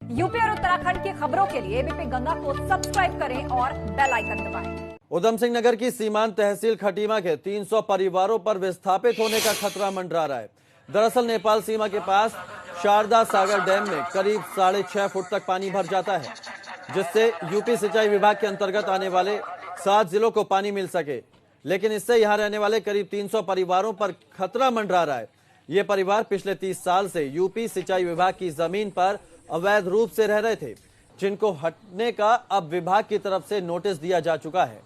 UP और उत्तराखंड की खबरों के लिए एबीपी गंगा को सब्सक्राइब करें और बेल आइकन दबाएं। उधम सिंह नगर की सीमांत तहसील खटीमा के 300 परिवारों पर विस्थापित होने का खतरा मंडरा रहा है। दरअसल नेपाल सीमा के पास शारदा सागर डैम में करीब 6.5 फुट तक पानी भर जाता है, जिससे यूपी सिंचाई विभाग के अंतर्गत आने वाले 7 जिलों को पानी मिल सके। लेकिन इससे यहां रहने वाले करीब 300 परिवारों पर खतरा मंडरा रहा है। ये परिवार पिछले 30 साल से यूपी सिंचाई विभाग की जमीन पर अवैध रूप से रह रहे थे, जिनको हटने का अब विभाग की तरफ से नोटिस दिया जा चुका है।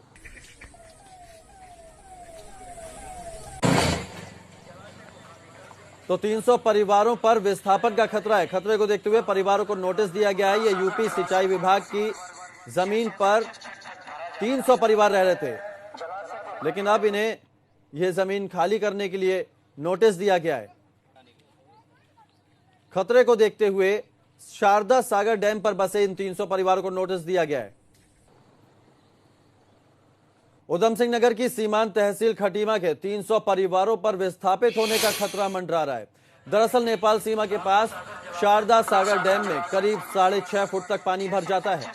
तो 300 परिवारों पर विस्थापन का खतरा है। खतरे को देखते हुए परिवारों को नोटिस दिया गया है। ये यूपी सिंचाई विभाग की जमीन पर 300 परिवार रह रहे थे, लेकिन अब इन्हें यह जमीन खाली करने के लिए नोटिस दिया गया है। खतरे को देखते हुए शारदा सागर डैम पर बसे इन 300 परिवारों को नोटिस दिया गया है। उधम सिंह नगर की सीमांत तहसील खटीमा के 300 परिवारों पर विस्थापित होने का खतरा मंडरा रहा है। दरअसल नेपाल सीमा के पास शारदा सागर डैम में करीब 6.5 फुट तक पानी भर जाता है,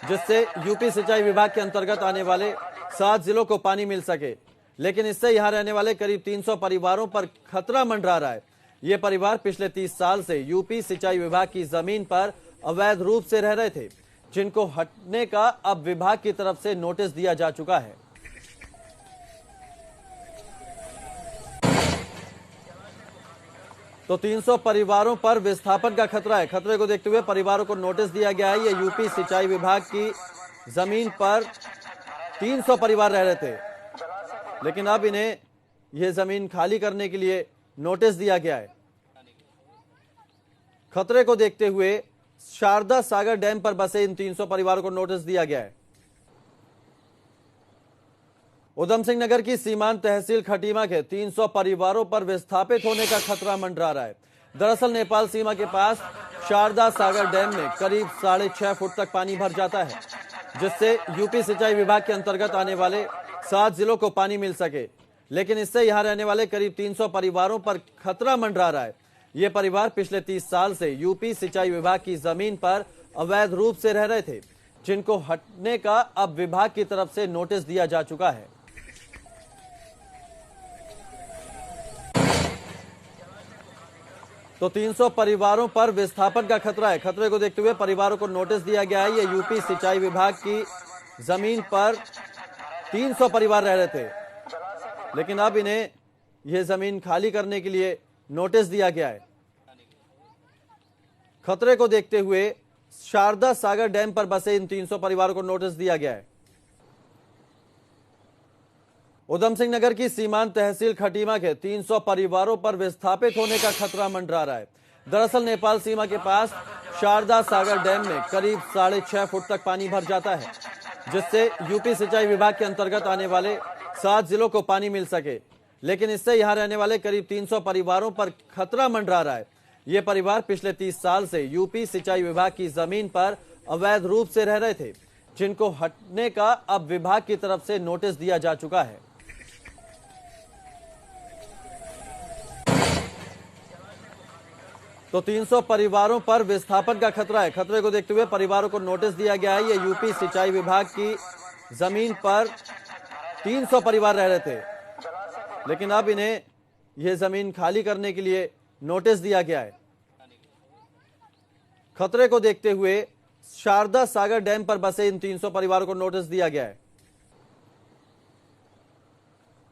जिससे यूपी सिंचाई विभाग के अंतर्गत आने वाले 7 जिलों को पानी मिल सके। लेकिन इससे यहां रहने वाले करीब 300 परिवारों पर खतरा मंडरा रहा है। ये परिवार पिछले 30 साल से यूपी सिंचाई विभाग की जमीन पर अवैध रूप से रह रहे थे, जिनको हटने का अब विभाग की तरफ से नोटिस दिया जा चुका है। तो 300 परिवारों पर विस्थापन का खतरा है। खतरे को देखते हुए परिवारों को नोटिस दिया गया है। ये यूपी सिंचाई विभाग की जमीन पर 300 परिवार रह रहे थे, लेकिन अब इन्हें यह जमीन खाली करने के लिए नोटिस दिया गया है। खतरे को देखते हुए शारदा सागर डैम पर बसे इन 300 परिवारों को नोटिस दिया गया है। उधम सिंह नगर की सीमांत तहसील खटीमा के 300 परिवारों पर विस्थापित होने का खतरा मंडरा रहा है। दरअसल नेपाल सीमा के पास शारदा सागर डैम में करीब 6.5 फुट तक पानी भर जाता है, जिससे यूपी सिंचाई विभाग के अंतर्गत आने वाले 7 जिलों को पानी मिल सके। लेकिन इससे यहां रहने वाले करीब 300 परिवारों पर खतरा मंडरा रहा है। ये परिवार पिछले 30 साल से यूपी सिंचाई विभाग की जमीन पर अवैध रूप से रह रहे थे, जिनको हटने का अब विभाग की तरफ से नोटिस दिया जा चुका है। तो 300 परिवारों पर विस्थापन का खतरा है। खतरे को देखते हुए परिवारों को नोटिस दिया गया है। ये यूपी सिंचाई विभाग की जमीन पर 300 परिवार रह रहे थे, लेकिन अब इन्हें यह जमीन खाली करने के लिए नोटिस दिया गया है। खतरे को देखते हुए शारदा सागर डैम पर बसे इन 300 परिवारों को नोटिस दिया गया है। उधम सिंह नगर की सीमांत तहसील खटीमा के 300 परिवारों पर विस्थापित होने का खतरा मंडरा रहा है। दरअसल नेपाल सीमा के पास शारदा सागर डैम में करीब 6.5 फुट तक पानी भर जाता है, जिससे यूपी सिंचाई विभाग के अंतर्गत आने वाले 7 जिलों को पानी मिल सके। लेकिन इससे यहां रहने वाले करीब 300 परिवारों पर खतरा मंडरा रहा है। ये परिवार पिछले 30 साल से यूपी सिंचाई विभाग की जमीन पर अवैध रूप से रह रहे थे, जिनको हटने का अब विभाग की तरफ से नोटिस दिया जा चुका है। तो 300 परिवारों पर विस्थापन का खतरा है। खतरे को देखते हुए परिवारों को नोटिस दिया गया है। ये यूपी सिंचाई विभाग की जमीन पर 300 परिवार रह रहे थे, लेकिन अब इन्हें यह जमीन खाली करने के लिए नोटिस दिया गया है। खतरे को देखते हुए शारदा सागर डैम पर बसे इन 300 परिवारों को नोटिस दिया गया है।